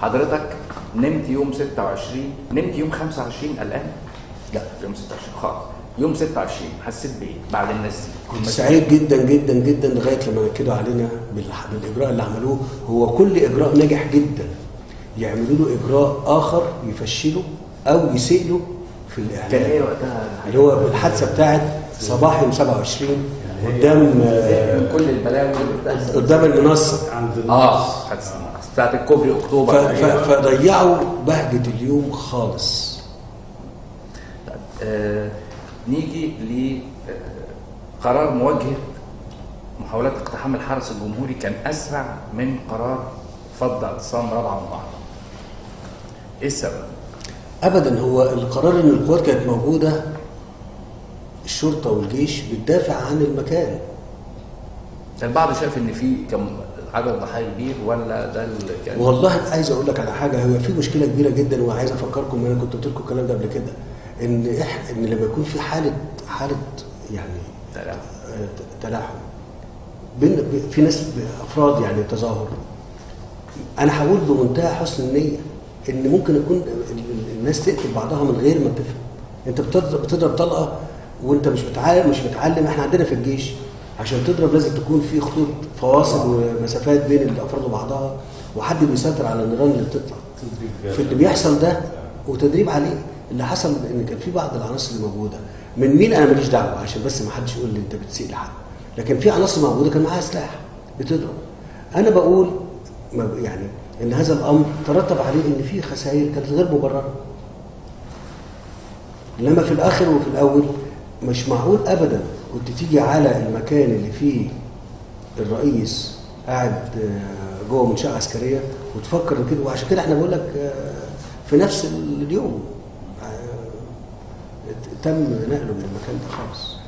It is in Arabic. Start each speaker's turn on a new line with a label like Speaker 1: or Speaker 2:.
Speaker 1: حضرتك نمت يوم 26، نمت يوم 25 قلقان؟
Speaker 2: لا
Speaker 1: يوم 26 خالص. يوم 26 حسيت بايه بعد الناس دي؟
Speaker 2: كنت سعيد جدا جدا جدا لغايه لما نكدوا علينا بالاجراء اللي عملوه. هو كل اجراء نجح جدا، يعملوا له اجراء اخر يفشله او يسئله في الاعلام.
Speaker 1: كان ايه وقتها؟
Speaker 2: اللي هو الحادثه بتاعت صباح يوم 27 قدام
Speaker 1: كل البلاوي اللي بتحصل
Speaker 2: قدام المنصه
Speaker 3: عند
Speaker 1: حادثه بتاعت الكوبري اكتوبر.
Speaker 2: فضيعوا بهجه اليوم خالص.
Speaker 1: نيجي لقرار مواجهه محاولات اقتحام الحرس الجمهوري، كان اسرع من قرار فض اعتصام رابعه ومعارضه. ايه السبب؟
Speaker 2: ابدا، هو القرار ان القوات كانت موجوده، الشرطه والجيش بتدافع عن المكان.
Speaker 1: البعض شايف ان في كم عدد ضحايا كبير، ولا ده اللي كان؟
Speaker 2: والله عايز اقول لك على حاجه، هو في مشكله كبيره جدا، وعايز افكركم، انا كنت قلت لكم الكلام ده قبل كده، ان لما يكون في حاله يعني تلاحم في ناس افراد، يعني تظاهر، انا هقول بمنتهى حسن النيه ان ممكن يكون الناس تقتل بعضها من غير ما تفهم. انت بتضرب طلقه وانت مش متعلم. احنا عندنا في الجيش عشان تضرب لازم تكون في خطوط فواصل ومسافات بين الافراد وبعضها، وحد بيسيطر على النيران اللي بتطلع. في اللي بيحصل ده وتدريب عليه، اللي حصل ان كان في بعض العناصر اللي موجوده، من مين انا ماليش دعوه، عشان بس ما حدش يقول لي انت بتسيء لحد، لكن في عناصر موجوده كان معاها سلاح بتضرب. انا بقول يعني ان هذا الامر ترتب عليه ان في خسائر كانت غير مبرره. انما في الاخر وفي الاول مش معقول ابدا كنت تيجي على المكان اللي فيه الرئيس قاعد جوه منشاه عسكريه وتفكر كده. وعشان كده احنا بقول لك في نفس اليوم تم نقله من المكان ده خالص.